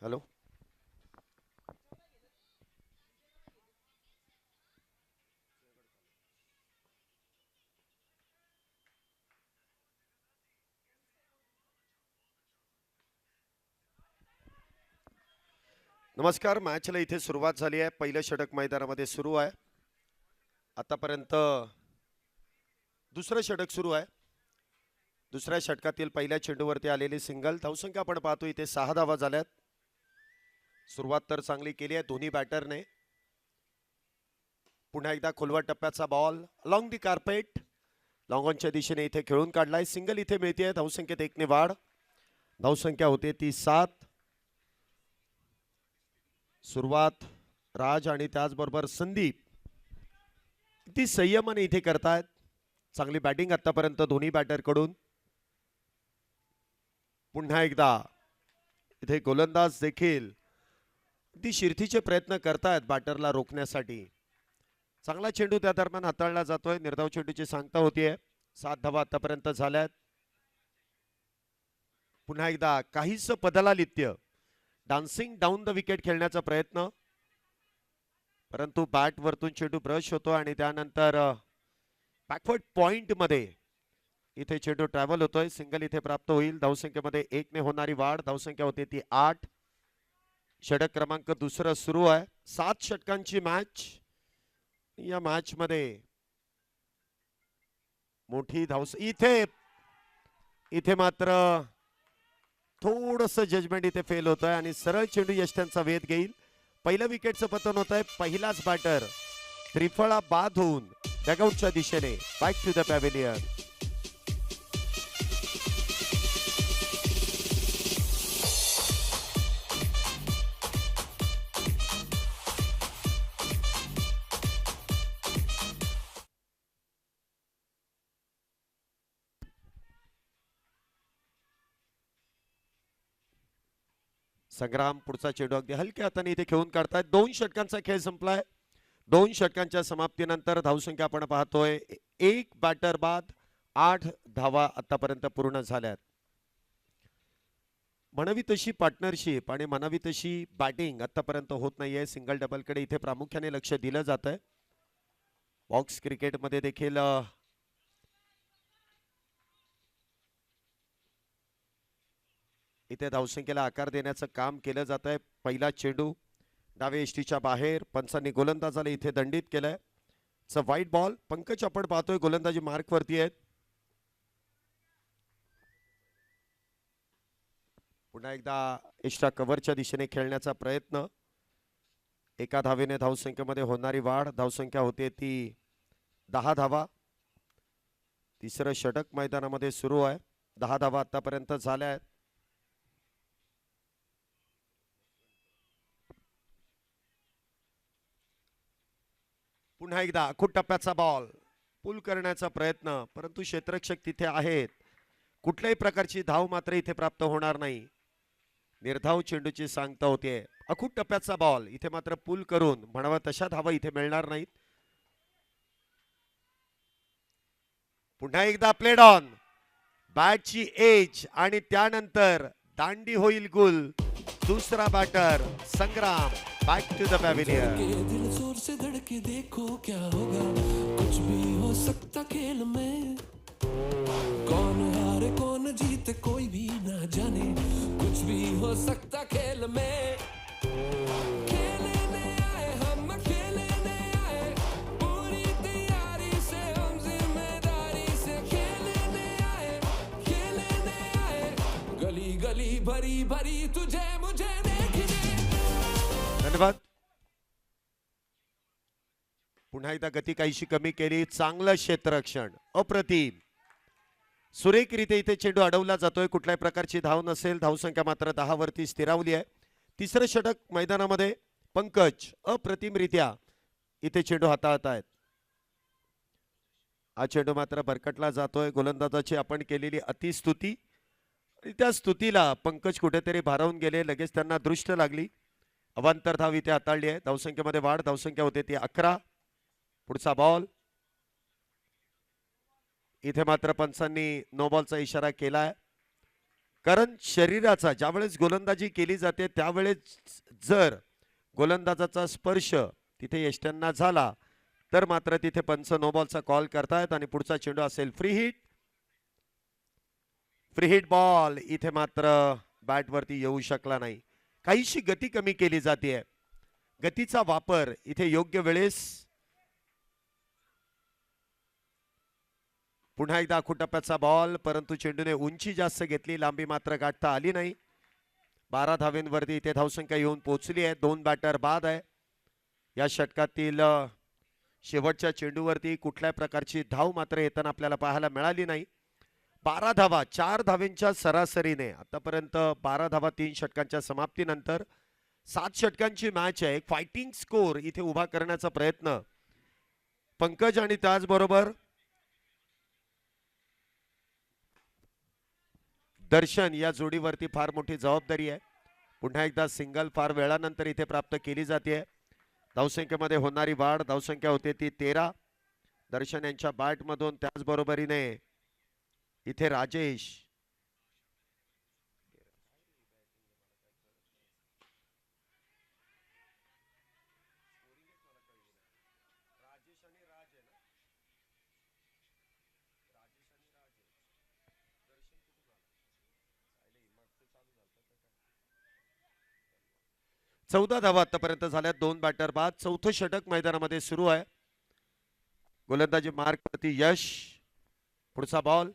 Hello. नमस्कार. मॅचला इथे सुरुवात झाली आहे. पहिलं षटक मैदानामध्ये सुरू आहे. आतापर्यंत दुसरं षटक सुरू आहे. दुसऱ्या षटकातील पहिल्या चेंडूवरती आलेली सिंगल. धावसंख्या आपण पाहतो इथे 6 धावा झाल्यात. सुरुवात तर चांगली केली आहे दोन्ही बॅटरने. पुन्हा एकदा खोलवर टप्प्याचा ball along the carpet long ऑनच्या दिशेने इथे खेळून काढलाय. सिंगल इथे मिळते. धावसंख्येत 1 ने वाढ. धावसंख्या होते ती 7. सुरुवात राज आणि त्याचबरोबर संदीप किती संयमाने इथे करतायत. चांगली बॅटिंग आतापर्यंत दोन्ही बॅटर कडून. पुन्हा एकदा इथे गोलंदाज देखील ती शिरतीचे प्रयत्न करतायत बॅटरला रोखण्यासाठी. चांगला चेंडू त्या दरम्यान हाताळला जातोय. निर्धाव चेंडूची सांगता होतीये. 7 धावा आतापर्यंत झाल्यात. पुन्हा एकदा काहीच पदलालित्य डान्सिंग डाऊन द विकेट खेळण्याचा प्रयत्न, परंतु बॅट वरतून चेंडू ब्रश होतो आणि त्यानंतर बॅकवर्ड पॉइंट मध्ये इथे चेंडू ट्रॅव्हल होतोय. सिंगल इथे प्राप्त होईल. धावसंख्येमध्ये 1 ने होणारी वाढ. धावसंख्या होते ती 8. षटक क्रमांक दुसरं सुरू आहे. 7 षटकांची मॅच. या मॅच मध्ये मोठी इथे मात्र थोडस जजमेंट इथे फेल होत आहे आणि सरळ चेंडू यष्ट्यांचा वेध घेईल. पहिलं विकेटचं पतन होत आहे. पहिलाच बॅटर त्रिफळा बाद होऊन डगआउटच्या दिशेने बॅक टू द पॅव्हिलियन. संग्राम पुढचा चेंडू अगदी हलक्या हाताने इथे खेळून काढतायत. 2 षटकांचा खेळ संपलाय. 2 षटकांच्या समाप्तीनंतर धावसंख्या आपण पाहतोय 1 बॅटर बाद. 8 धावा आतापर्यंत पूर्ण झाल्यात. म्हणावी तशी पार्टनरशिप आणि म्हणावी तशी बॅटिंग आतापर्यंत होत नाहीये. सिंगल डबल कडे इथे प्रामुख्याने लक्ष दिलं जात आहे. बॉक्स क्रिकेटमध्ये देखील इथे धावसंख्येला आकार देण्याचं काम केलं जात आहे. पहिला चेंडू डावे यष्टीच्या बाहेर. पंचांनी गोलंदाजाला इथे दंडित केलंय. White ball. पंकज आपण पाहतोय गोलंदाजी मार्क वरती आहेत. पुन्हा एकदा एक्स्ट्रा कव्हरच्या दिशेने खेळण्याचा प्रयत्न. 1 धावेने धावसंख्येमध्ये होणारी वाढ. धावसंख्या होते ती 10 धावा. तिसरं षटक मैदानामध्ये सुरू आहे. 10 धावा आतापर्यंत झाल्या आहेत. पुन्हा एकदा आखूड टप्प्याचा बॉल पुल करण्याचा प्रयत्न, परंतु क्षेत्ररक्षक तिथे आहेत. कुठल्याही प्रकारची धाव मात्र इथे प्राप्त होणार नाही. निर्धाव चेंडूची सांगता होते. आखूड टप्प्याचा बॉल इथे मात्र पुल करून म्हणावा तशा धावा इथे मिळणार नाहीत. पुन्हा एकदा प्लेड ऑन. बॅटची एज आणि त्यानंतर दांडी होईल गुल. दुसरा batter Sangram back to the pavilion. दिल जोर से धड़के देखो क्या होगा, कुछ भी हो सकता खेल में. कौन हारे कौन जीते कोई भी ना जाने, कुछ भी हो सकता खेल में. खेलने आए हम खेलने आए, पूरी तैयारी से हम जिम्मेदारी से खेलने आए, गली गली भरी भरी तुझे मुझे देखने. धन्यवाद. पुन्हा एकदा गती काहीशी कमी केली. चांगलं क्षेत्ररक्षण अप्रतिम. सुरेखरित्या इथे चेंडू अडवला जातोय. कुठल्याही प्रकारची धाव नसेल. धावसंख्या मात्र 10 वरती स्थिरावली आहे. तिसरं षटक मैदानामध्ये पंकज अप्रतिमरित्या इथे चेंडू हाताळत आहेत. हा चेंडू मात्र भरकटला जातोय. गोलंदाजाची आपण केलेली अतिस्तुती आणि त्या स्तुतीला पंकज कुठेतरी भारावून गेले. लगेच त्यांना दृष्ट लागली. अवांतर धाव इथे हाताळली आहे. धावसंख्येमध्ये वाढ. धावसंख्या होते ती 11. पुढचा बॉल इथे मात्र पंचांनी नो बॉलचा इशारा केलाय. कारण शरीराचा ज्यावेळेस गोलंदाजी केली जाते त्यावेळेस जर गोलंदाजाचा स्पर्श तिथे यष्ट्यांना झाला तर मात्र तिथे पंच नो बॉलचा कॉल करतायत आणि पुढचा चेंडू असेल free hit. Free hit ball इथे मात्र बॅट वरती येऊ शकला नाही. काहीशी गती कमी केली जाते. गतीचा वापर इथे योग्य वेळेस. पुन्हा एकदा आखूटप्प्याचा बॉल, परंतु चेंडूने उंची जास्त घेतली, लांबी मात्र गाठता आली नाही. 12 धावेंवरती इथे धावसंख्या येऊन पोहोचली आहे. 2 बॅटर बाद आहे. या षटकातील शेवटच्या चेंडूवरती कुठल्याही प्रकारची धाव मात्र येताना आपल्याला पाहायला मिळाली नाही. 12 धावा 4 धावेंच्या सरासरीने आतापर्यंत 12 धावा 3 षटकांच्या समाप्तीनंतर. 7 षटकांची मॅच आहे. एक फायटिंग स्कोर इथे उभा करण्याचा प्रयत्न पंकज आणि त्याचबरोबर दर्शन या जोडीवरती फार मोठी जबाबदारी आहे. पुन्हा एकदा सिंगल फार वेळानंतर इथे प्राप्त केली जाते. धावसंख्येमध्ये होणारी वाढ, धावसंख्या होते ती 13. दर्शन यांच्या बॅट मधून, त्याचबरोबरीने इथे राजेश चौदा धावा आतापर्यंत झाल्या. 2 बॅटर बाद. चौथं षटक मैदानामध्ये सुरू आहे. गोलंदाजी मार्क वरती यश. पुढचा बॉल.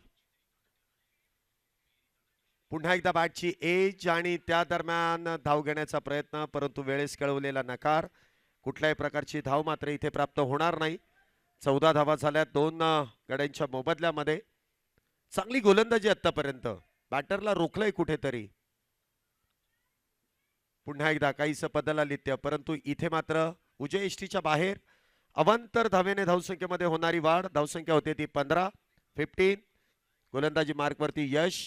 पुन्हा एकदा बॅटची एज आणि त्या दरम्यान धाव घेण्याचा प्रयत्न, परंतु वेळेस कळवलेला नकार. कुठल्याही प्रकारची धाव मात्र इथे प्राप्त होणार नाही. 14 धावा झाल्या 2 गड्यांच्या मोबदल्यामध्ये. चांगली गोलंदाजी आतापर्यंत. बॅटरला रोखलंय कुठेतरी. पुन्हा एकदा काहीसं बदलालित्य, परंतु इथे मात्र उजय एष्टीच्या बाहेर. अवांतर धावेने धावसंख्येमध्ये होणारी वाढ. धावसंख्या होते ती 15. 15. गोलंदाजी मार्कवरती यश.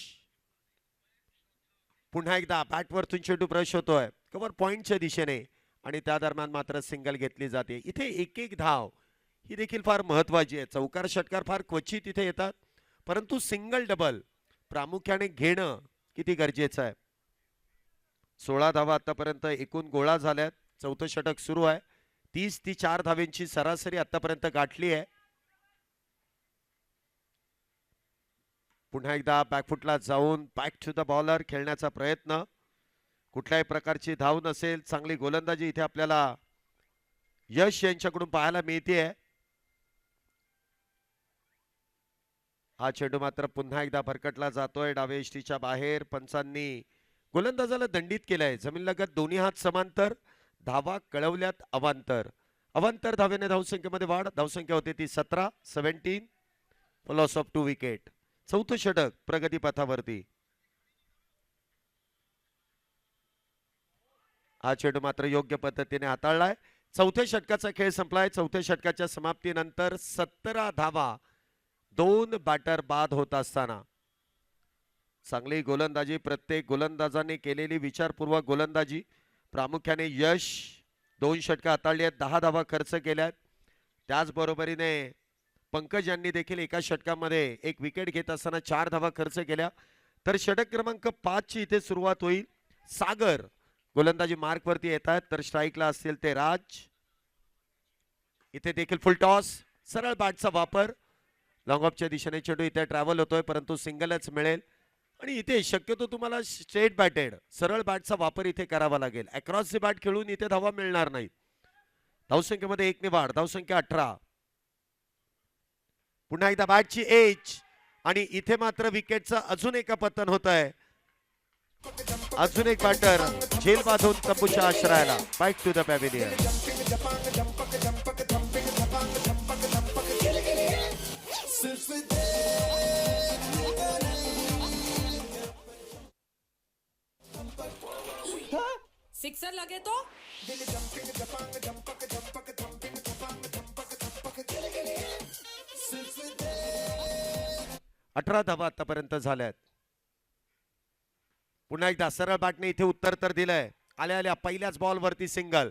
पुन्हा एकदा बॅटवरतून चेंडू ब्रश होतोय कव्हर पॉइंटच्या दिशेने आणि त्या दरम्यान मात्र सिंगल घेतली जाते. इथे एक एक धाव ही देखील फार महत्वाची आहे. चौकार षटकार फार क्वचित इथे येतात, परंतु सिंगल डबल प्रामुख्याने घेणं किती गरजेचं आहे. 16 धावा आतापर्यंत एकूण गोळा झाल्यात. चौथं षटक सुरू आहे. 30 ती 4 धावेंची सरासरी आतापर्यंत गाठली आहे. पुन्हा एकदा बॅकफुटला जाऊन बॅक टू द बॉलर खेळण्याचा प्रयत्न. कुठल्याही प्रकारची धाव नसेल. चांगली गोलंदाजी इथे आपल्याला यश यांच्याकडून पाहायला मिळते. हा चेंडू मात्र पुन्हा एकदा भरकटला जातोय डावे यष्टीच्या बाहेर. पंचांनी गोलंदाजाला दंडित केलाय. जमीनलगत दोन्ही हात समांतर. धावा कळवल्यात अवांतर. अवांतर धावेने धावसंख्येमध्ये वाढ. धावसंख्या होते ती 17. 17. Loss of 2 wicket. चौथं षटक प्रगती पथावरती. हा चेंडू मात्र योग्य पद्धतीने हाताळलाय. चौथ्या षटकाचा खेळ संपलाय. चौथ्या षटकाच्या समाप्तीनंतर 17 धावा 2 बॅटर बाद होत असताना चांगली गोलंदाजी. प्रत्येक गोलंदाजाने केलेली विचारपूर्वक गोलंदाजी. प्रामुख्याने यश 2 षटकं हाताळली आहेत. 10 धावा खर्च केल्यात. त्याचबरोबरीने पंकज यांनी देखील एका षटकामध्ये 1 विकेट घेत असताना 4 धावा खर्च केल्या. तर षटक क्रमांक 5 ची इथे सुरुवात होईल. सागर गोलंदाजी मार्क वरती येत आहेत, तर स्ट्राईकला असतील ते राज. इथे देखील फुल टॉस. सरळ बॅटचा वापर. लॉंग ऑफच्या दिशेने चेंडू इथे ट्रॅव्हल होतोय, परंतु सिंगलच मिळेल. आणि इथे शक्यतो तुम्हाला स्ट्रेट बॅटेड सरळ बॅटचा वापर इथे करावा लागेल. अक्रॉस द बॅट खेळून इथे धावा मिळणार नाहीत. धावसंख्येमध्ये 1 ने वाढ. धावसंख्या 18. पुन्हा एकदा बॅटची एज आणि इथे मात्र विकेटचं अजून एका पतन होत आहे. अजून एक बॅटर झेल बांधून तंबूच्या आश्रयाला. Back to the pavilion. Sixer लगे तो 18 धावा आतापर्यंत झाल्यात. पुन्हा एकदा सरळ बॅटने इथे उत्तर तर दिलंय. आल्या आल्या पहिल्याच बॉल वरती सिंगल.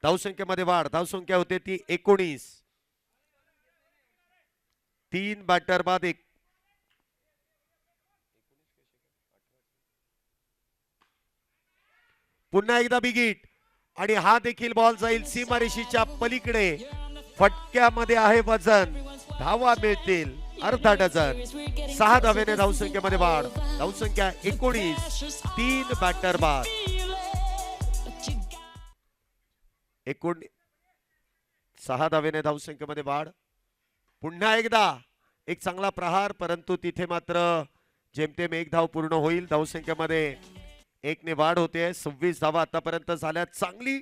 धावसंख्येमध्ये वाढ. धावसंख्या होते ती 19. 3 बॅटर बाद 1. पुन्हा एकदा बिगिट आणि हा देखील बॉल जाईल सीमारेषीच्या पलीकडे. फटक्यामध्ये आहे वजन. धावा मिळतील अर्धा डझन. 6 धावेने धावसंख्येमध्ये वाढ. धावसंख्या 19. 3 बॅटर बाद. 6 धावेने धावसंख्येमध्ये वाढ. पुन्हा एकदा एक चांगला प्रहार, परंतु तिथे मात्र जेमतेम 1 धाव पूर्ण होईल. धावसंख्येमध्ये 1 ने वाढ होते. 26 धावा आतापर्यंत झाल्या. चांगली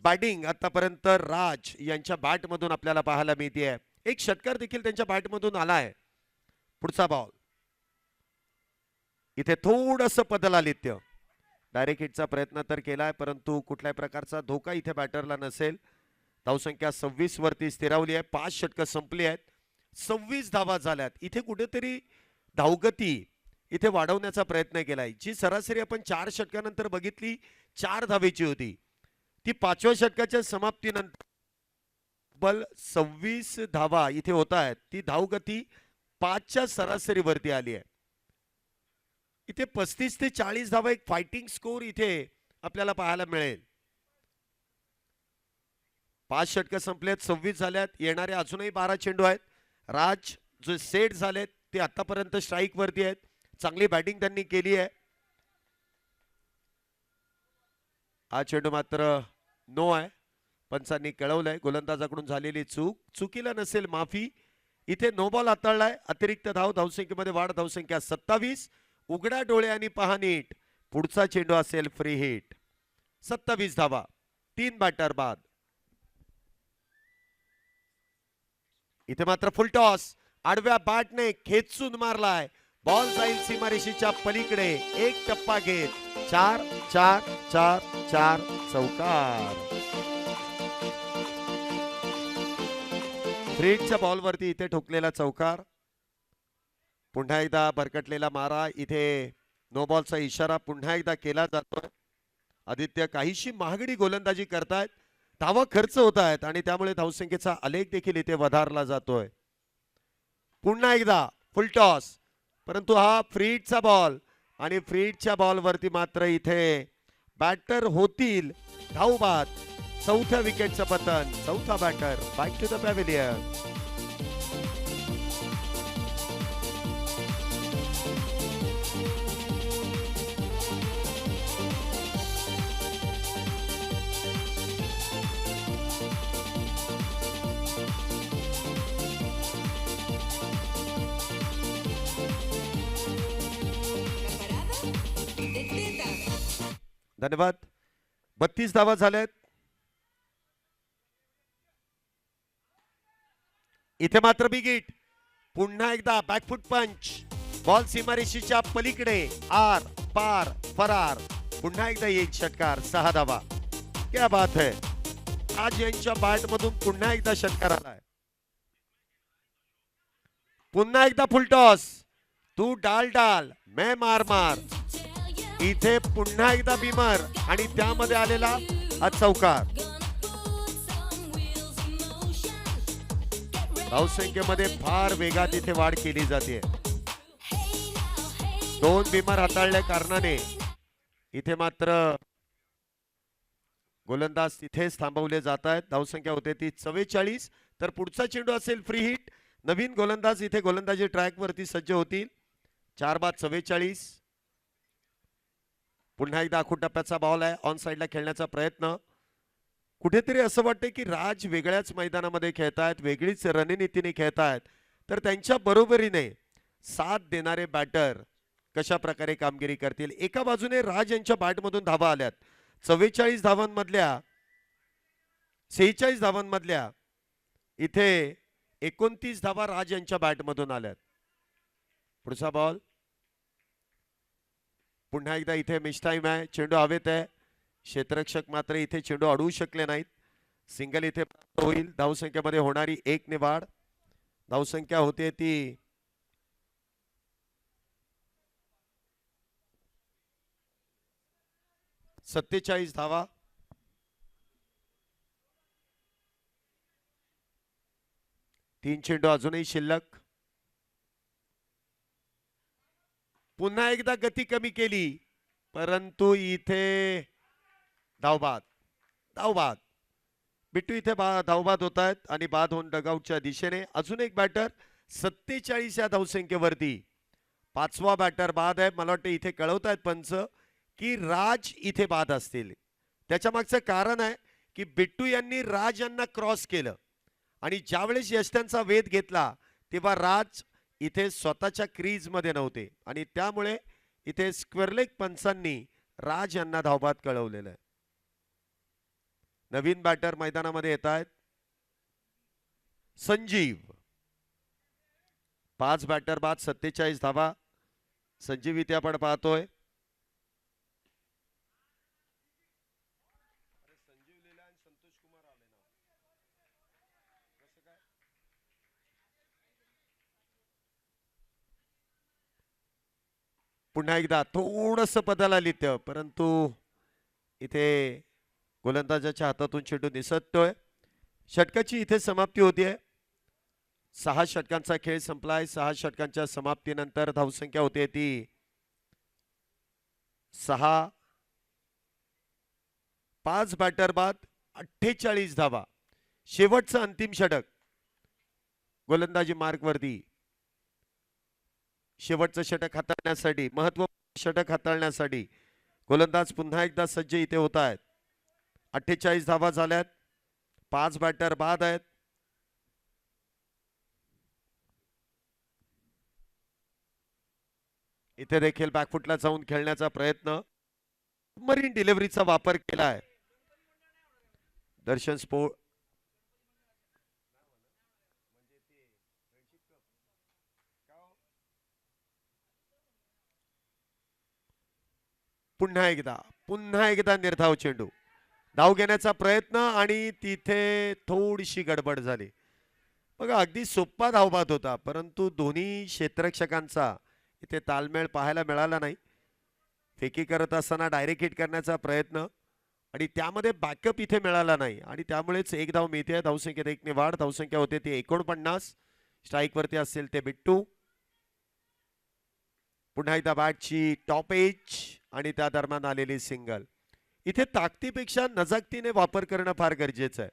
बॅटिंग आतापर्यंत राज यांच्या बॅट मधून आपल्याला पाहायला मिळते. एक षटकार देखील त्यांच्या बॅट मधून आलाय. पुढचा बॉल इथे थोडस पदलालित्य. डायरेक्ट हिटचा प्रयत्न तर केलाय, परंतु कुठल्याही प्रकारचा धोका इथे बॅटरला नसेल. धावसंख्या 26 वरती स्थिरावली आहे. 5 षटकं संपली आहेत. 26 धावा झाल्यात. इथे कुठेतरी धावगती इथे वाढवण्याचा प्रयत्न केलाय. जी सरासरी आपण 4 षटकानंतर बघितली 4 धावेची होती, ती 5व्या षटकाच्या समाप्तीनंतर बल 26 धावा इथे होत आहेत. ती धावगती 5च्या सरासरीवरती आली आहे. इथे 35 ते 40 धावा एक फायटिंग स्कोर इथे आपल्याला पाहायला मिळेल. 5 षटकं संपलेत. 26 झाल्यात. येणारे अजूनही 12 चेंडू आहेत. राज जे सेट झालेत ते आतापर्यंत स्ट्राईक वरती आहेत. चांगली बॅटिंग त्यांनी केली आहे. हा चेंडू मात्र नो आहे. पंचांनी कळवलंय गोलंदाजाकडून झालेली चुकीला नसेल माफी. इथे नो बॉल हाताळलाय. अतिरिक्त धाव. धावसंख्येमध्ये वाढ. धावसंख्या 27. उघड्या डोळ्यांनी पहा नीट. पुढचा चेंडू असेल फ्री हिट. 27 धावा. 3 बॅटर बाद. इथे मात्र फुल टॉस. आडव्या बॅटने खेचून मारलाय. बॉल जाईल सीमारेषीच्या पलीकडे. एक टप्पा घेत 4 4 4 4 चौकार. फ्रीडच्या बॉलवरती इथे ठोकलेला चौकार. पुन्हा एकदा भरकटलेला मारा. इथे नो बॉलचा इशारा पुन्हा एकदा केला जातोय. आदित्य काहीशी महागडी गोलंदाजी करतायत. धावा खर्च होत आहेत आणि त्यामुळे धावसंख्येचा आलेख देखील इथे वधारला जातोय. पुन्हा एकदा फुल टॉस, परंतु हा फ्रीडचा बॉल आणि फ्रीडच्या बॉलवरती मात्र इथे बॅटर होतील धाव बाद. 4थ्या विकेटचं पतन. 4था batter back to the pavilion. धन्यवाद. 32 धावा झाल्यात. इथे मात्र बिगिट. पुन्हा एकदा बॅकफुट पंच. बॉल सीमारेषीच्या पलीकडे. आर पार फरार. पुन्हा एकदा येईल षटकार. 6 धावा. क्या बात है. आज यांच्या बॅट मधून पुन्हा एकदा षटकार आलाय. पुन्हा एकदा फुल टॉस. तू डाल डाल मैं मार मार. इथे पुन्हा एकदा बिमर आणि त्यामध्ये आलेला हा चौकार. धावसंख्येमध्ये फार वेगात इथे वाढ केली जाते. 2 बिमर हाताळल्या कारणाने इथे मात्र गोलंदाज तिथेच थांबवले जात आहेत. धावसंख्या होते ती 44. तर पुढचा चेंडू असेल फ्री हिट. नवीन गोलंदाज इथे गोलंदाजी ट्रॅक वरती सज्ज होतील. 4 बाद 44. पुन्हा एकदा आखूड टप्प्याचा बॉल आहे. ऑन साइडला खेळण्याचा प्रयत्न. कुठेतरी असं वाटतं की राज वेगळ्याच मैदानामध्ये खेळतायत, वेगळीच रणनीतीने खेळतायत. तर त्यांच्या बरोबरीने साथ देणारे बॅटर कशा प्रकारे कामगिरी करतील. एका बाजूने राज यांच्या बॅटमधून धावा आल्यात. 44 धावांमधल्या 46 धावांमधल्या इथे 29 धावा राज यांच्या बॅटमधून आल्यात. पुढचा बॉल. पुन्हा एकदा इथे मिस टाइम आहे. चेंडू हवेत आहे. क्षेत्ररक्षक मात्र इथे चेंडू अडवू शकले नाहीत. सिंगल इथे प्राप्त होईल. धावसंख्येमध्ये होणारी 1 ने वाढ. धावसंख्या होते ती 47 धावा. तीन चेंडू अजूनही शिल्लक. पुन्हा एकदा गती कमी केली. परंतु इथे धावबाद धावबाद बिट्टू इथे धावबाद होत आहेत आणि बाद होऊन डगआउटच्या दिशेने. अजून एक बॅटर 47 या धावसंख्येवरती. पाचवा बॅटर बाद आहे. मला वाटतं इथे कळवतायत पंच की राज इथे बाद असतील. त्याच्या मागचं कारण आहे की बिट्टू यांनी राज यांना क्रॉस केलं आणि ज्यावेळेस यष्ट्यांचा वेध घेतला तेव्हा राज इथे स्वतःच्या क्रीज मध्ये नव्हते आणि त्यामुळे इथे स्क्वेअरलेग पंचांनी राज यांना धावबाद कळवलेलं आहे. नवीन बॅटर मैदानामध्ये येत आहेत. संजीव 5 बॅटर बाद 47 धावा. संजीव इथे आपण पाहतोय. पुन्हा एकदा थोडस बदल आली परंतु इथे गोलंदाजाच्या हातातून चेंडू निसटतोय. षटकाची इथे समाप्ती होतीये. 6 षटकांचा खेळ संपलाय. 6 षटकांच्या समाप्तीनंतर धावसंख्या होते ती 6. 5 बॅटर बाद 48 धावा. शेवटचं अंतिम षटक गोलंदाजी मार्ग वरती. शेवटचं षटक हाताळण्यासाठी महत्त्वपूर्ण षटक हाताळण्यासाठी गोलंदाज पुन्हा एकदा सज्ज इथे होत आहेत. 48 धावा झाल्यात. 5 बॅटर बाद आहेत. इथे देखील बॅकफुटला जाऊन खेळण्याचा प्रयत्न. मरीन डिलिव्हरीचा वापर केलाय. दर्शन स्पोर्ट पुन्हा एकदा निर्धाव चेंडू. धाव घेण्याचा प्रयत्न आणि तिथे थोडीशी गडबड झाली. बघा अगदी सोपा धावबाद होता परंतु दोन्ही क्षेत्ररक्षकांचा इथे तालमेळ पाहायला मिळाला नाही. फेकी करत असताना डायरेक्ट हिट करण्याचा प्रयत्न आणि त्यामध्ये बॅकअप इथे मिळाला नाही आणि त्यामुळेच एक धाव मिळते. धावसंख्येत 1 ने वाढ. धावसंख्या होते ती 49. स्ट्राईक वरती असेल ते बिट्टू. पुन्हा एकदा बॅटची टॉप एज आणि त्या दरम्यान आलेली सिंगल. इथे ताकदीपेक्षा नजाकतीने वापर करणं फार गरजेचं आहे.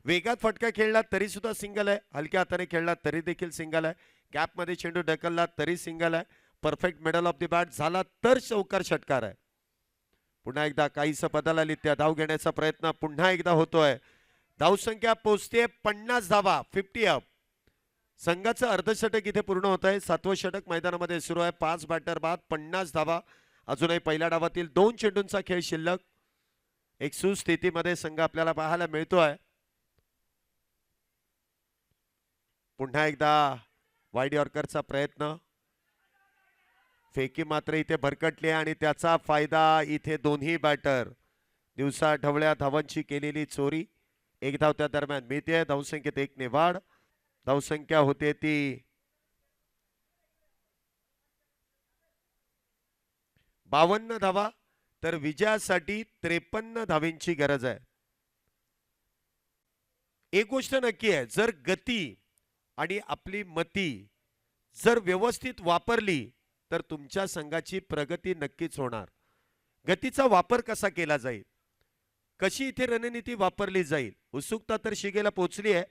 वेगात फटका खेळला तरी सुद्धा सिंगल आहे. हलक्या हाताने खेळला तरी देखील सिंगल आहे. गॅप मध्ये चेंडू ढकलला तरी सिंगल आहे. Perfect middle of the bat झाला तर चौकार षटकार आहे. पुन्हा एकदा काहीसं बदल आली. त्या धाव घेण्याचा प्रयत्न पुन्हा एकदा होतोय. धावसंख्या पोहोचते 50 धावा. 50 अप. संघाचं अर्धषटक इथे पूर्ण होत आहे. 7वं षटक मैदानामध्ये सुरू आहे. 5 बॅटर बाद 50 धावा. अजूनही पहिल्या डावातील 2 चेंडूंचा खेळ शिल्लक. एक सुस्थितीमध्ये संघ आपल्याला पाहायला मिळतोय. पुन्हा एकदा वाईड यॉर्करचा प्रयत्न. फेकी मात्र इथे भरकटली आणि त्याचा फायदा इथे दोन्ही बॅटर. दिवसा ढवळ्या धावांची केलेली चोरी. एक धाव त्या दरम्यान मिळते. धावसंख्येत 1 ने वाढ. धावसंख्या होते ती 52 धावा. तर विजयासाठी 53 धावेंची गरज आहे. एक गोष्ट नक्की आहे, जर गती आणि आपली मती जर व्यवस्थित वापरली तर तुमच्या संघाची प्रगती नक्कीच होणार. गतीचा वापर कसा केला जाईल, कशी इथे रणनीती वापरली जाईल, उत्सुकता तर शिगेला पोहोचली आहे.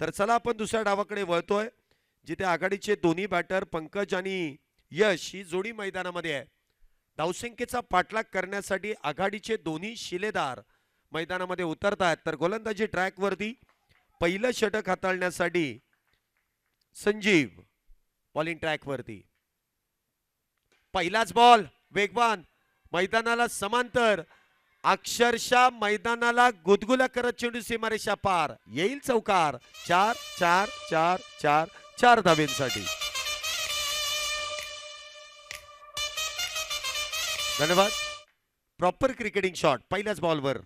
तर चला आपण दुसऱ्या डावाकडे वळतोय जिथे आघाडीचे दोन्ही बॅटर पंकज आणि यश ही जोडी मैदानामध्ये आहे. धावसंख्येचा पाठलाग करण्यासाठी आघाडीचे दोन्ही शिलेदार मैदानामध्ये उतरत आहेत. तर गोलंदाजी ट्रॅक वरती पहिलं षटक हाताळण्यासाठी संजीव बॉलिंग ट्रॅक वरती. पहिलाच बॉल वेगवान, मैदानाला समांतर, अक्षरशः मैदानाला गुदगुल्या करत चेंडू सीमारेषा पार. येईल चौकार. 4 4 4 4 4 धावेंसाठी. धन्यवाद. प्रॉपर क्रिकेटिंग शॉट पहिल्याच बॉलवर.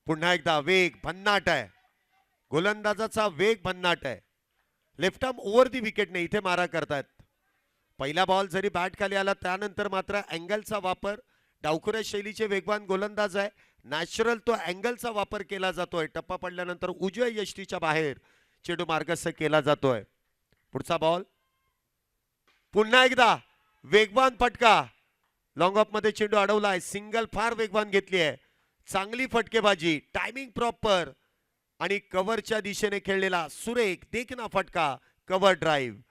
पुन्हा एकदा वेग भन्नाट आहे. गोलंदाजाचा वेग भन्नाट आहे. लेफ्ट आर्म ओव्हर दी विकेटने इथे मारा करतायत. पहिला बॉल जरी बॅट खाली आला त्यानंतर मात्र अँगलचा वापर. डावखुऱ्या शैलीचे वेगवान गोलंदाज आहे. नॅचरल तो अँगलचा वापर केला जातोय. टप्पा पडल्यानंतर उजव्या यष्टीच्या बाहेर चेंडू मार्गस्थ केला जातोय. पुढचा बॉल पुन्हा एकदा वेगवान फटका. लॉंग ऑफ मध्ये चेंडू अडवलाय, सिंगल फार वेगवान घेतली आहे, चांगली फटकेबाजी, टायमिंग प्रॉपर आणि कव्हरच्या दिशेने खेळलेला सुरेख देखना फटका, कव्हर ड्राईव्ह.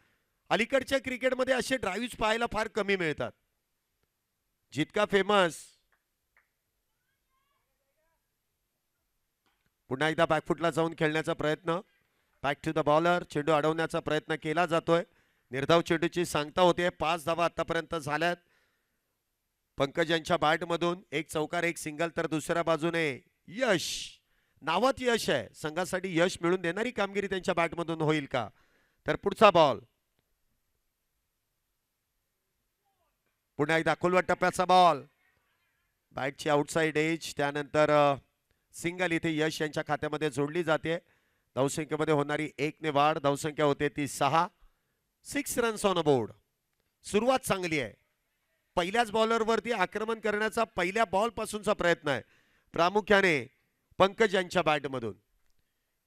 अलीकडच्या क्रिकेटमध्ये असे ड्राईव्ह पाहायला फार कमी मिळतात. जितका फेमस. पुन्हा एकदा बॅकफुटला जाऊन खेळण्याचा प्रयत्न, बॅक टू द बॉलर, चेंडू अडवण्याचा प्रयत्न केला जातोय. निर्धाव चेंडूची सांगता होते. 5 धावा आतापर्यंत झाल्यात पंकज यांच्या बॅटमधून. एक चौकार, एक सिंगल, तर दुसऱ्या बाजूने यश, नावात यश आहे, संघासाठी यश मिळून देणारी कामगिरी त्यांच्या बॅटमधून होईल का? तर पुढचा बॉल, पुन्हा एकदा खोलवर टप्प्याचा बॉल, बॅटची आउटसाइड एज, त्यानंतर सिंगल इथे यश यांच्या खात्यामध्ये जोडली जाते. धावसंख्येमध्ये होणारी 1 ने वाढ, धावसंख्या होते ती 6. 6 रन्स ऑन अ बोर्ड. सुरुवात चांगली आहे. पहिल्याच बॉलरवरती आक्रमण करण्याचा पहिल्या बॉल पासूनचा प्रयत्न आहे प्रामुख्याने पंकज यांच्या बॅटमधून.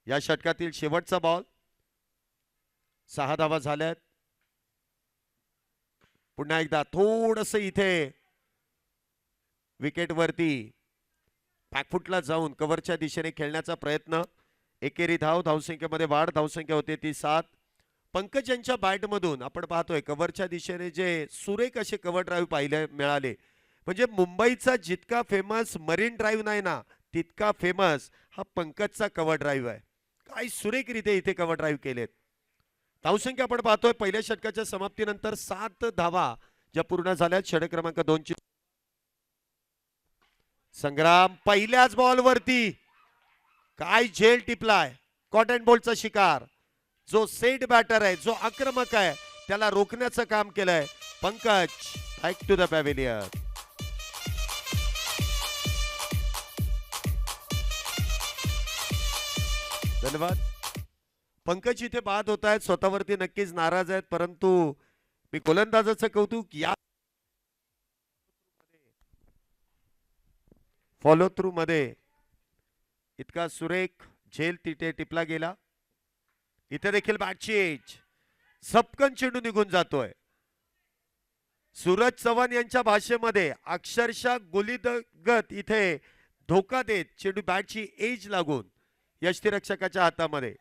या षटकातील शेवटचा बॉल. 6 धावा झाल्यात. पुन्हा एकदा थोडस इथे विकेटवरती बॅकफुटला जाऊन कव्हरच्या दिशेने खेळण्याचा प्रयत्न. एकेरी धाव, धावसंख्येमध्ये वाढ, धावसंख्या होते ती 7. पंकज यांच्या बॅटमधून आपण पाहतोय कव्हरच्या दिशेने जे सुरेख असे कव्हर ड्राईव्ह पाहायला मिळाले. म्हणजे मुंबईचा जितका फेमस मरीन ड्राईव्ह नाही ना, तितका फेमस हा पंकजचा कव्हर ड्राईव्ह आहे. काय सुरेखरित्या इथे कव्हर ड्राईव्ह केलेत. धावसंख्या आपण पाहतोय पहिल्या षटकाच्या समाप्तीनंतर 7 धावा ज्या पूर्ण झाल्यात. षटक क्रमांक 2 ची संग्राम पहिल्याच बॉलवरती काय झेल टिपलाय. कॉटन बॉलचा शिकार. जो सेट बॅटर आहे, जो आक्रमक आहे, त्याला रोखण्याचं काम केलंय Pankaj. Back to the pavilion. धन्यवाद. पंकज इथे बाद होत आहेत, स्वतःवरती नक्कीच नाराज आहेत, परंतु मी गोलंदाजाचं कौतुक या फॉलो थ्रू मध्ये इतका सुरेख झेल तिथे टिपला गेला. इथे देखील बॅटची एज, झपकन चेंडू निघून जातोय. सूरज चव्हाण यांच्या भाषेमध्ये अक्षरशः गोलीदगत इथे धोका देत चेंडू बॅटची एज लागून यष्टीरक्षकाच्या हातामध्ये.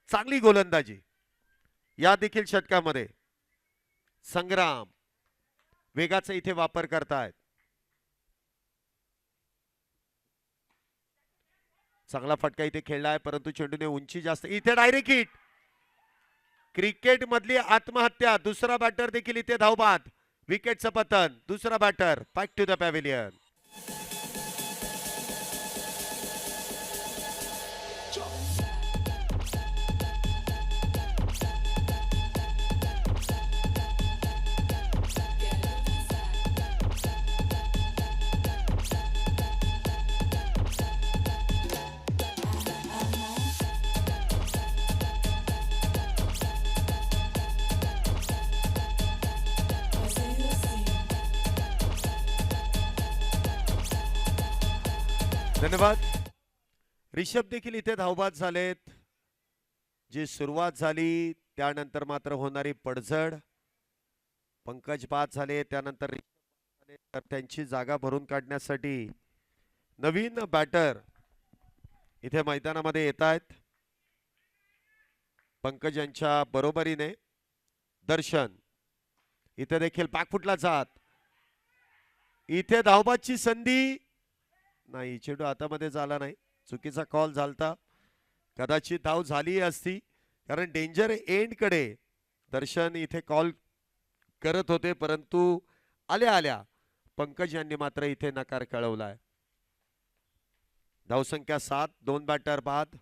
चांगली गोलंदाजी या देखील षटकामध्ये. संग्राम वेगाचा इथे वापर करतायत. चांगला फटका इथे खेळला आहे, परंतु चेंडूने उंची जास्त. इथे डायरेक्ट हिट. क्रिकेट मधली आत्महत्या. दुसरा बॅटर देखील इथे धावबाद. विकेटचं पतन. दुसरा batter back to the pavilion. धन्यवाद. रिषभ देखील इथे धावबाद झालेत. जी सुरुवात झाली त्यानंतर मात्र होणारी पडझड. पंकज बाद झाले, त्यानंतर रिषभ झाले, तर त्यांची जागा भरून काढण्यासाठी नवीन बॅटर इथे मैदानामध्ये येत आहेत. पंकज यांच्या बरोबरीने दर्शन इथे देखील बॅकफुटला जात. इथे धावबादची संधी नाही, चेंडू हातामध्ये झाला नाही, चुकीचा कॉल झालता. कदाचित धाव झाली असती, कारण डेंजर एंड कडे दर्शन इथे कॉल करत होते, परंतु आल्या आल्या पंकज यांनी मात्र इथे नकार कळवलाय. धावसंख्या 7, 2 बॅटर बाद.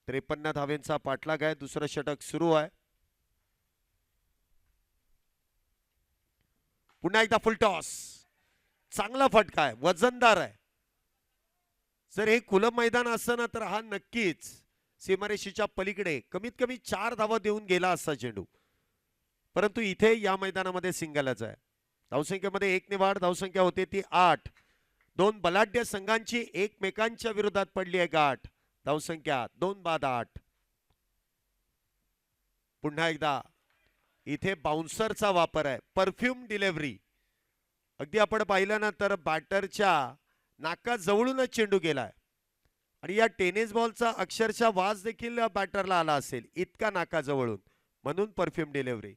53 धावेंचा पाठलाग आहे. दुसरं षटक सुरू आहे. पुन्हा एकदा फुल टॉस. चांगला फटका आहे, वजनदार आहे. जर हे खुलं मैदान असतं ना, तर हा नक्कीच सीमारेषेच्या पलीकडे कमीत कमी 4 धावा देऊन गेला असता चेंडू, परंतु इथे या मैदानामध्ये सिंगलच आहे. धावसंख्येमध्ये 1 ने वाढ, धावसंख्या होते ती 8. 2 बलाढ्य संघांची एकमेकांच्या विरोधात पडली आहे गाठ. धावसंख्या 2 बाद 8. पुन्हा एकदा इथे बाउन्सरचा वापर आहे, परफ्यूम डिलेव्हरी. अगदी आपण पाहिलं ना तर बॅटरच्या नाकाजवळूनच चेंडू गेलाय आणि या टेनिस बॉलचा अक्षरशः वास देखील बॅटरला आला असेल, इतका नाकाजवळून, म्हणून परफ्यूम डिलेव्हरी.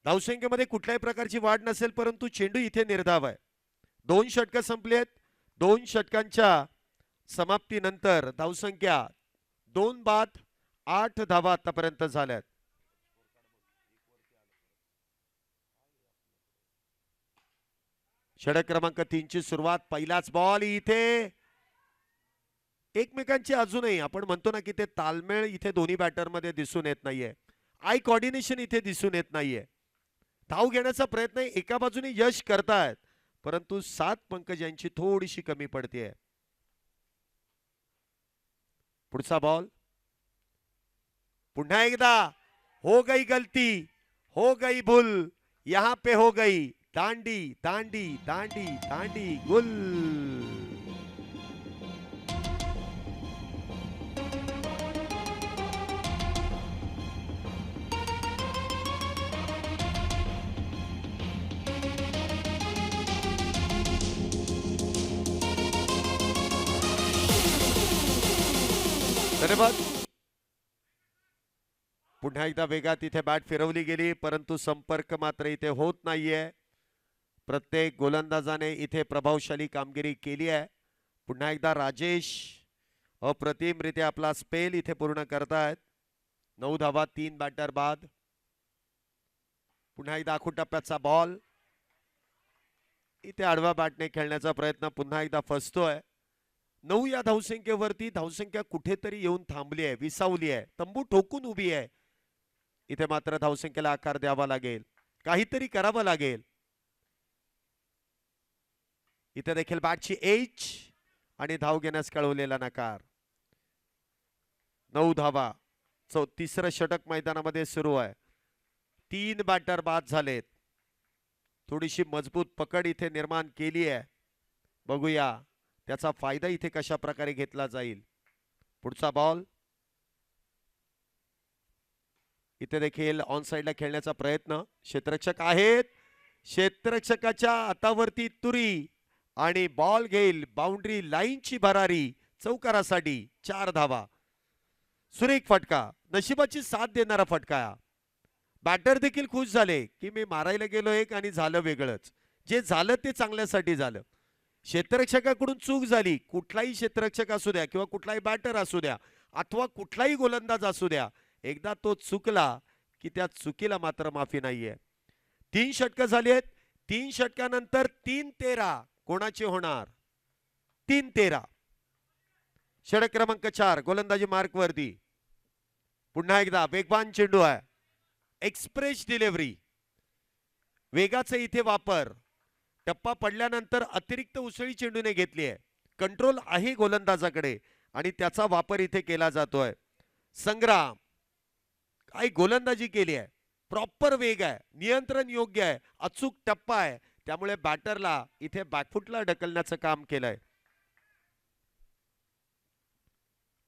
धावसंख्येमध्ये कुठल्याही प्रकारची वाढ नसेल, परंतु चेंडू इथे निर्धाव आहे. 2 षटकं संपली आहेत. 2 षटकांच्या समाप्तीनंतर धावसंख्या 2 बाद 8 धावा आतापर्यंत झाल्यात. षटक क्रमांक 3 ची सुरुवात. पहिलाच बॉल इथे एकमेकांची अजूनही आपण म्हणतो ना की ते तालमेळ इथे दोन्ही बॅटरमध्ये दिसून येत नाहीये. आय कोऑर्डिनेशन इथे दिसून येत नाहीये. धाव घेण्याचा प्रयत्न एका बाजूने यश करतायत, परंतु 7 पंकज यांची थोडीशी कमी पडते. पुढचा बॉल. पुन्हा एकदा हो गई गलती, हो गई भूल, यहां पे हो गई दांडी दांडी दांडी दांडी गुल. धन्यवाद. पुन्हा एकदा वेगात इथे बॅट फिरवली गेली, परंतु संपर्क मात्र इथे होत नाहीये. प्रत्येक गोलंदाजाने इथे प्रभावशाली कामगिरी केली आहे. पुन्हा एकदा राजेश अप्रतिमरित्या आपला स्पेल इथे पूर्ण करतायत. 9 धावा 3 बॅटर बाद. पुन्हा एकदा आखूड टप्प्याचा बॉल. इथे आडवा बॅटने खेळण्याचा प्रयत्न पुन्हा एकदा फसतोय. 9 या धावसंख्येवरती धावसंख्या कुठेतरी येऊन थांबली आहे, विसावली आहे, तंबू ठोकून उभी आहे. इथे मात्र धावसंख्येला आकार द्यावा लागेल, काहीतरी करावं लागेल. इथे देखील बॅटची एज आणि धाव घेण्यास कळवलेला नकार. 9 धावा. तिसरं षटक मैदानामध्ये सुरू आहे. 3 बॅटर बाद झालेत. थोडीशी मजबूत पकड इथे निर्माण केली आहे. बघूया त्याचा फायदा इथे कशा प्रकारे घेतला जाईल. पुढचा बॉल. इथे देखील ऑन साइडला खेळण्याचा प्रयत्न. क्षेत्ररक्षक आहेत, क्षेत्ररक्षकाच्या हातावरती तुरी आणि बॉल घेईल बाउंड्री लाईनची भरारी. चौकारासाठी 4 धावा. सुरेख फटका, नशिबाची साथ देणारा फटका. बॅटर देखील खुश झाले की मी मारायला गेलो एक आणि झालं वेगळंच. जे झालं ते चांगल्यासाठी झालं. क्षेत्ररक्षकाकडून चूक झाली, कुठलाही क्षेत्ररक्षक असू द्या किंवा कुठलाही बॅटर असू द्या अथवा कुठलाही गोलंदाज असू द्या, एकदा तो चुकला की त्या चुकीला मात्र माफी नाहीये. 3 षटकं झाली आहेत. 3 षटकानंतर 3-13 कोणाचे होणार? 3-13. षटक क्रमांक 4 गोलंदाजी मार्क वरती. पुन्हा एकदा वेगवान चेंडू आहे, एक्सप्रेस डिलिव्हरी. वेगाचा इथे वापर. टप्पा पडल्यानंतर अतिरिक्त उसळी चेंडूने घेतली आहे. कंट्रोल आहे गोलंदाजाकडे आणि त्याचा वापर इथे केला जातोय. संग्राम काय गोलंदाजी केली आहे. प्रॉपर वेग आहे, नियंत्रण योग्य आहे, अचूक टप्पा आहे, त्यामुळे बॅटरला इथे बॅकफुटला ढकलण्याचं काम केलंय.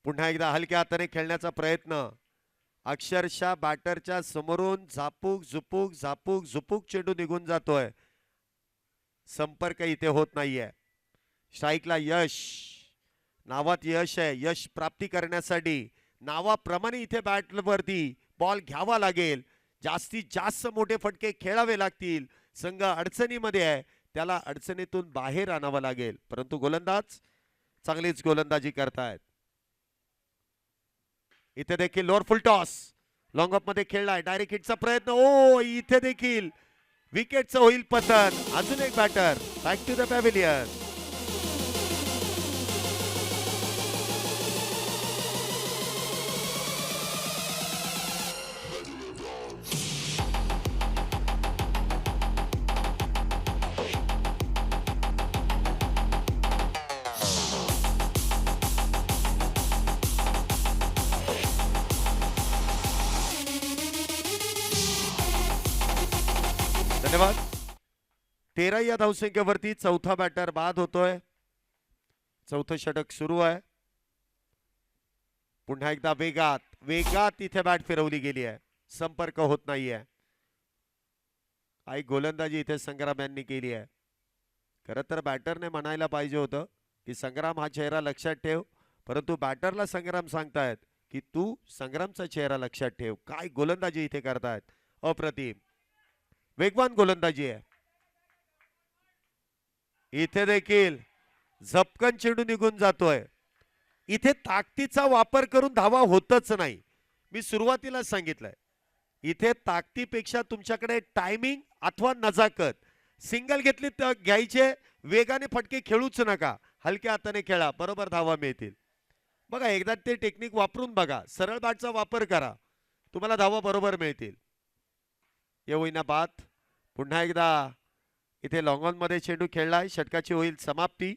पुन्हा एकदा हलक्या हाताने खेळण्याचा प्रयत्न. अक्षरशः बॅटरच्या समोरून झापूक झुपूक झापूक झुपूक चेंडू निघून जातोय. संपर्क इथे होत नाहीये. स्ट्राईकला यश. नावात यश आहे. यश प्राप्ती करण्यासाठी नावाप्रमाणे इथे बॅटवरती बॉल घ्यावा लागेल. जास्तीत जास्त मोठे फटके खेळावे लागतील. संघ अडचणीमध्ये आहे, त्याला अडचणीतून बाहेर आणावं लागेल. परंतु गोलंदाज चांगलीच गोलंदाजी करतायत. इथे देखील lower full toss long of मध्ये खेळलाय. डायरेक्ट हिटचा प्रयत्न. ओ इथे देखील विकेटचं होईल पतन. अजून एक batter back to the pavilion. धन्यवाद. 13 या धावसंख्येवरती चौथा बॅटर बाद होतोय. चौथं षटक सुरू आहे. पुन्हा एकदा वेगात वेगात इथे बॅट फिरवली गेली आहे. संपर्क होत नाहीये. काही गोलंदाजी इथे संग्राम यांनी केली आहे. खरं तर बॅटरने म्हणायला पाहिजे होतं की संग्राम हा चेहरा लक्षात ठेव, परंतु बॅटरला संग्राम सांगतायत की तू संग्रामचा चेहरा लक्षात ठेव. काय गोलंदाजी इथे करतायत, अप्रतिम वेगवान गोलंदाजी आहे. इथे देखील झपकन चेंडू निघून जातोय. इथे ताकदीचा वापर करून धावा होतच नाही. मी सुरुवातीला सांगितलंय इथे ताकदीपेक्षा तुमच्याकडे टायमिंग अथवा नजाकत. सिंगल घेतली तर घ्यायचे, वेगाने फटके खेळूच नका, हलक्या हाताने खेळा, बरोबर धावा मिळतील. बघा एकदा ते टेक्निक वापरून बघा, सरळ बॅटचा वापर करा, तुम्हाला धावा बरोबर मिळतील. ये होईना बात. पुन्हा एकदा इथे लॉंग ऑन मध्ये चेंडू खेळलाय. षटकाची होईल समाप्ती.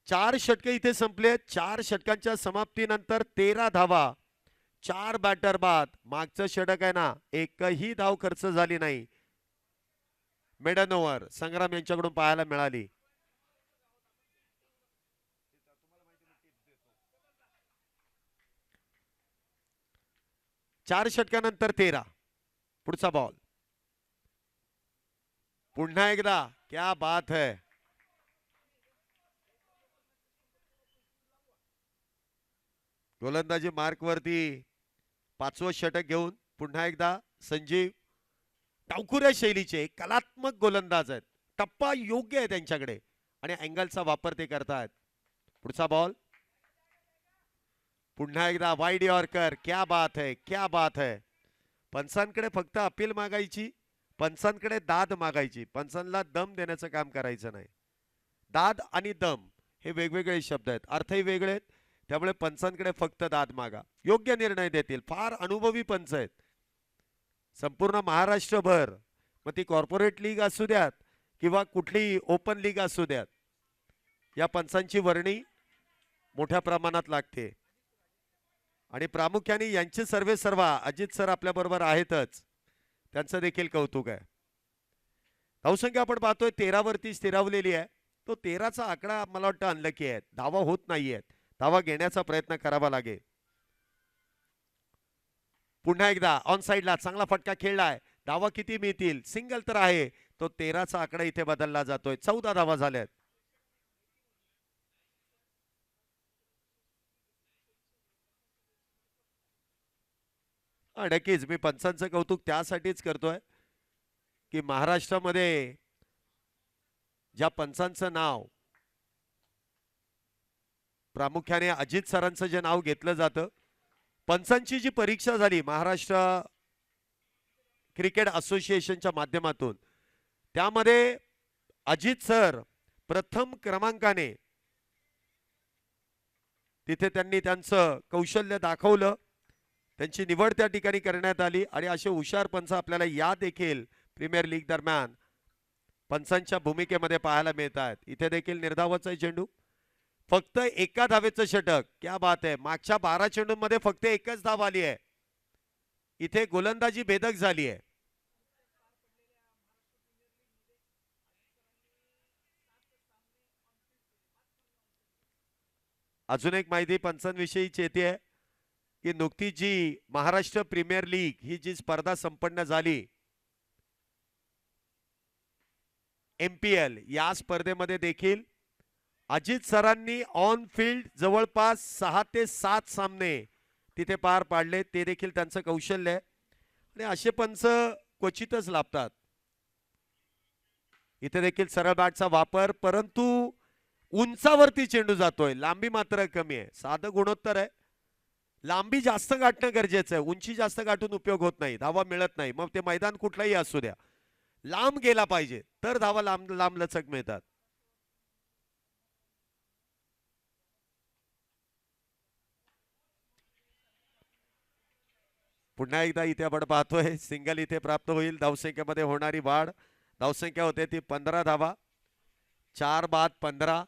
4 षटके इथे संपले. 4 षटकांच्या समाप्तीनंतर 13 धावा, 4 बॅटर बाद. मागचं षटक आहे ना, एकही धाव खर्च झाली नाही. मिडन ओव्हर संग्राम यांच्याकडून पाहायला मिळाली. चार षटकानंतर 13. पुढचा बॉल. पुन्हा एकदा क्या बात है. गोलंदाजी मार्क वरती 5वं षटक घेऊन पुन्हा एकदा संजीव. टावखुऱ्या शैलीचे कलात्मक गोलंदाज आहेत. टप्पा योग्य आहे त्यांच्याकडे आणि अँगलचा वापर ते करतात. पुढचा बॉल. पुन्हा एकदा वाईड यॉर्कर. क्या बात है, क्या बात है. पंचांकडे फक्त अपील मागायची, पंचांकडे दाद मागायची. पंचांना दम देण्याचं काम करायचं नाही. दाद आणि दम हे वेगवेगळे शब्द आहेत, अर्थही वेगळे आहेत. त्यामुळे पंचांकडे फक्त दाद मागा, योग्य निर्णय देतील. फार अनुभवी पंच आहेत संपूर्ण महाराष्ट्रभर. मग ती कॉर्पोरेट लीग असू द्यात किंवा कुठली ओपन लीग असू द्यात, या पंचांची वर्णी मोठ्या प्रमाणात लागते. आणि प्रामुख्याने यांचे सर्वे सर्वा अजित सर आपल्या बरोबर आहेतच, त्यांचं देखील कौतुक आहे. धावसंख्या आपण पाहतोय 13 वरती स्थिरावलेली आहे. तो 13चा आकडा मला वाटतं अनलकी आहे. धावा होत नाहीयेत, धावा घेण्याचा प्रयत्न करावा लागेल. पुन्हा एकदा ऑन साइडला चांगला फटका खेळलाय. धावा किती मिळतील, सिंगल तर आहे. तो 13चा आकडा इथे बदलला जातोय. 14 धावा झाल्यात. नक्कीच मी पंचांचं कौतुक त्यासाठीच करतोय की महाराष्ट्रामध्ये ज्या पंचांचं नाव प्रामुख्याने अजित सरांचं जे नाव घेतलं जातं, पंचांची जी परीक्षा झाली महाराष्ट्र क्रिकेट असोसिएशनच्या माध्यमातून, त्यामध्ये अजित सर प्रथम क्रमांकाने तिथे त्यांनी त्यांचं कौशल्य दाखवलं. त्यांची निवड त्या ठिकाणी करण्यात आली आणि असे हुशार पंच आपल्याला या देखील प्रीमियर लीग दरम्यान पंचांच्या भूमिकेमध्ये पाहायला मिळतात. इथे देखील निर्धावाचा चेंडू, फक्त एका धावेचं षटक. क्या बात आहे. मागच्या 12 चेंडूंमध्ये फक्त एकच धाव आली आहे. इथे गोलंदाजी भेदक झाली आहे. अजून एक माहिती पंचांविषयीची येते की नुकतीच जी महाराष्ट्र प्रीमियर लीग ही जी स्पर्धा संपन्न झाली, MPL, या स्पर्धेमध्ये देखील अजित सरांनी ऑन फील्ड जवळपास 6 ते 7 सामने तिथे पार पाडले. ते देखील त्यांचं कौशल्य आहे आणि असे पंच क्वचितच लाभतात. इथे देखील सरळ बॅटचा वापर, परंतु उंचावरती चेंडू जातोय, लांबी मात्र कमी आहे. साधं गुणोत्तर आहे. लांबी जास्त गाठणं गरजेचं आहे. उंची जास्त गाठून उपयोग होत नाही, धावा मिळत नाही. मग ते मैदान कुठलाही असू द्या, लांब गेला पाहिजे तर धावा लांब लांब लचक मिळतात. पुन्हा एकदा इथे आपण पाहतोय सिंगल इथे प्राप्त होईल. धावसंख्येमध्ये होणारी वाढ. धावसंख्या होते ती 15 धावा, 4 बाद 15.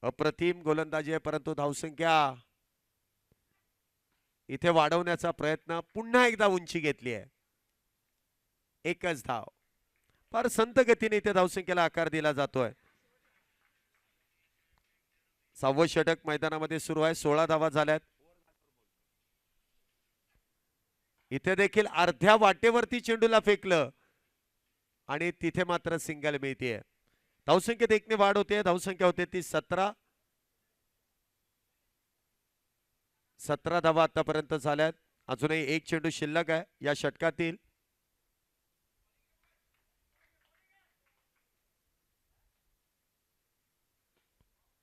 अप्रतिम गोलंदाजी आहे, परंतु धावसंख्या इथे वाढवण्याचा प्रयत्न. पुन्हा एकदा उंची घेतली आहे, एकच धाव. फार संत गतीने इथे धावसंख्येला आकार दिला जातोय. 6वं षटक मैदानामध्ये सुरू आहे. 16 धावा झाल्यात. इथे देखील अर्ध्या वाटेवरती चेंडूला फेकलं आणि तिथे मात्र सिंगल मिळतीये. धावसंख्येत 1 ने वाढ होते. धावसंख्या होते ती 17. 17 धावा आतापर्यंत झाल्यात. अजूनही एक चेंडू शिल्लक आहे या षटकातील.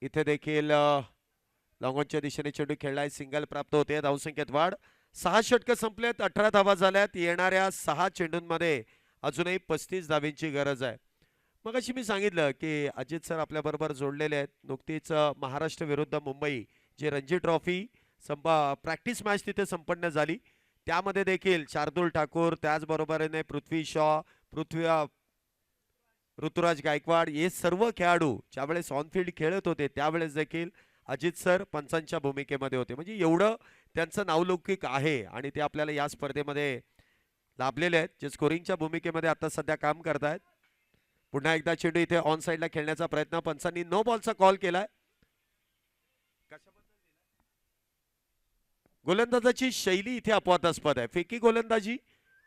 इथे देखील लॉंगॉनच्या दिशेने चेंडू खेळलाय. सिंगल प्राप्त होते. धावसंख्येत वाढ. 6 षटकं संपलेत. 18 धावा झाल्यात. येणाऱ्या 6 चेंडूंमध्ये अजूनही 35 धावींची गरज आहे. मग अशी मी सांगितलं की अजित सर आपल्या बरोबर जोडलेले आहेत. नुकतीच महाराष्ट्र विरुद्ध मुंबई जी रणजी ट्रॉफी प्रॅक्टिस मॅच तिथे संपन्न झाली. त्यामध्ये देखील शार्दूल ठाकूर, त्याचबरोबरीने पृथ्वी शॉ, ऋतुराज गायकवाड हे सर्व खेळाडू ज्यावेळेस ऑनफिल्ड खेळत होते त्यावेळेस देखील अजित सर पंचांच्या भूमिकेमध्ये होते. म्हणजे एवढं त्यांचं नावलौकिक आहे आणि ते आपल्याला या स्पर्धेमध्ये लाभलेले आहेत, जे स्कोरिंगच्या भूमिकेमध्ये आता सध्या काम करतायत. पुन्हा एकदा चेंडू इथे ऑन साइडला खेळण्याचा प्रयत्न. पंचांनी नो बॉलचा कॉल केलाय. गोलंदाजाची शैली इथे अपवादास्पद आहे. फेकी गोलंदाजी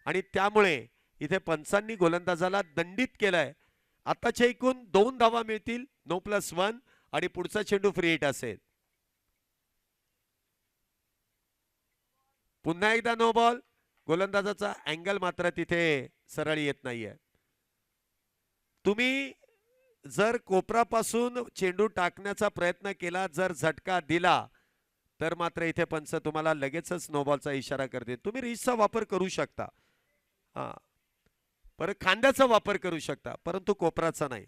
आणि त्यामुळे इथे पंचांनी गोलंदाजाला दंडित केलाय. आताच्या एकूण 2 धावा मिळतील. नो प्लस 1 आणि पुढचा चेंडू फ्री हिट असेल. पुन्हा एकदा नो बॉल. गोलंदाजाचा अँगल मात्र तिथे सरळ येत नाहीये. तुम्ही जर कोपरापासून चेंडू टाकण्याचा प्रयत्न केला, जर झटका दिला तर मात्र इथे पंच तुम्हाला लगेचच नो बॉलचा इशारा करते. तुम्ही रिचचा वापर करू शकता, परत खांद्याचा वापर करू शकता, परंतु कोपराचा नाही.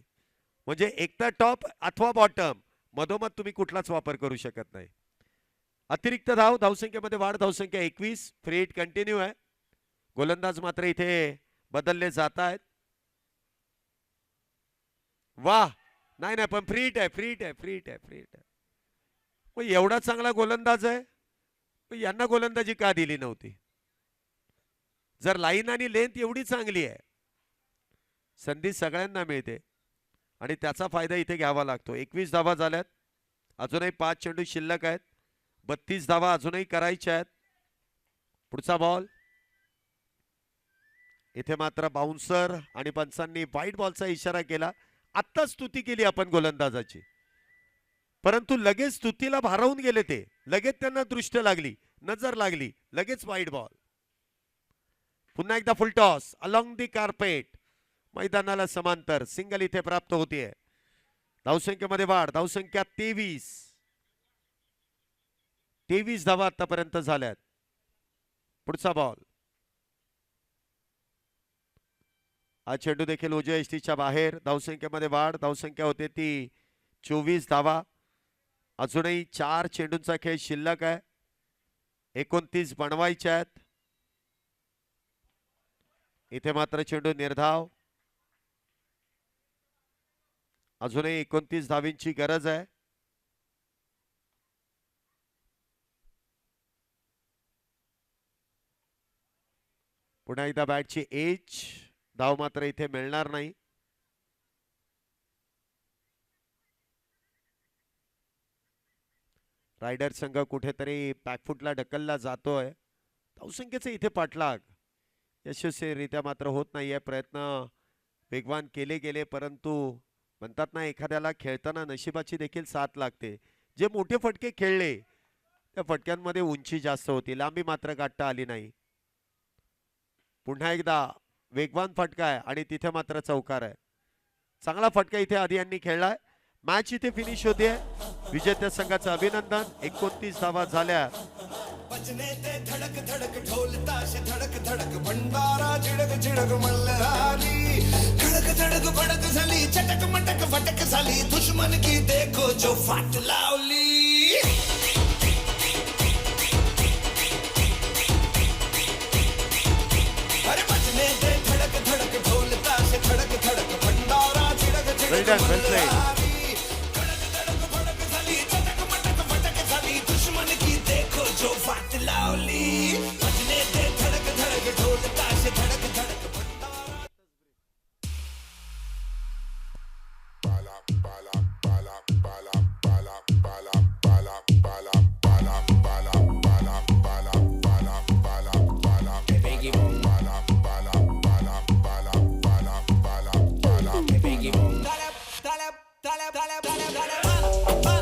म्हणजे एकतर टॉप अथवा बॉटम, मधोमध तुम्ही कुठलाच वापर करू शकत नाही. अतिरिक्त धाव. धावसंख्येमध्ये वाढ. धावसंख्या 21. फ्री हिट कंटिन्यू आहे. गोलंदाज मात्र इथे बदलले जात आहेत. वाह. नाही नाही पण फ्री हिट आहे. फ्री हिट आहे. फ्री हिट आहे. फ्री हिट आहे. मग एवढा चांगला गोलंदाज आहे, यांना गोलंदाजी का दिली नव्हती? जर लाईन आणि लेंथ एवढी चांगली आहे, संधी सगळ्यांना मिळते आणि त्याचा फायदा इथे घ्यावा लागतो. 21 धावा झाल्यात. अजूनही 5 चेंडू शिल्लक आहेत. 32 धावा अजूनही करायच्या आहेत. पुढचा बॉल. इथे मात्र बाउन्सर आणि पंचांनी व्हाईट बॉलचा इशारा केला. आत्ता स्तुती केली आपण गोलंदाजाची, परंतु लगेच स्तुतीला भारावून गेले ते. लगेच त्यांना दृष्ट लागली, नजर लागली, लगेच व्हाईट बॉल. पुन्हा एकदा फुल टॉस अलॉंग दी कार्पेट. मैदानाला समांतर सिंगल इथे प्राप्त होतीये. धावसंख्येमध्ये वाढ. धावसंख्या 23. 23 धावा आतापर्यंत झाल्यात. पुढचा बॉल. हा चेंडू देखील उजव्या यष्टीच्या बाहेर. धावसंख्येमध्ये वाढ. धावसंख्या होते ती 24 धावा. अजूनही 4 चेंडूंचा खेळ शिल्लक आहे. 29 बनवायचे आहेत. इथे मात्र चेंडू निर्धाव. अजूनही 29 धावींची गरज आहे. पुन्हा एकदा बॅटची एज. धाव मात्र इथे मिळणार नाही. रायडर संघ कुठेतरी बॅकफुटला ढकलला जातोय. धावसंख्येचे इथे पाठलाग यशस्वीरित्या मात्र होत नाहीये. प्रयत्न वेगवान केले गेले, परंतु म्हणतात ना, एखाद्याला खेळताना नशिबाची देखील साथ लागते. जे मोठे फटके खेळले त्या फटक्यांमध्ये उंची जास्त होती, लांबी मात्र गाठता आली नाही. पुन्हा एकदा वेगवान फटका आहे आणि तिथे मात्र चौकार आहे. चांगला फटका इथे आधी यांनी खेळलाय. मॅच इथे फिनिश होते. विजेत्या संघाचं अभिनंदन. 29 धावा झाल्या. बजने ते धडक धडक ढोल ताश धडक धडक भंडारा चिडक चिडक मल्हारी धडक धडक भडक झाली चटक मटक फटक झाली दुश्मन की देखो जो फाट लावली. अरे बजने ते धडक धडक ढोल ताश धडक धडक भंडारा चिडक चिडक मल्हारी धडक धडक भडक झाली चटक मटक फटक झाली दुश्मन की देखो जो फाट लावली. बजने ते धडक धडक ढोल ताश धडक धडक भंडारा. बाला बाला बाला बाला बाला बाला बाला बाला बाला बाला बाला बाला बाला बाला बाला गाड्या गाड्या गाड्या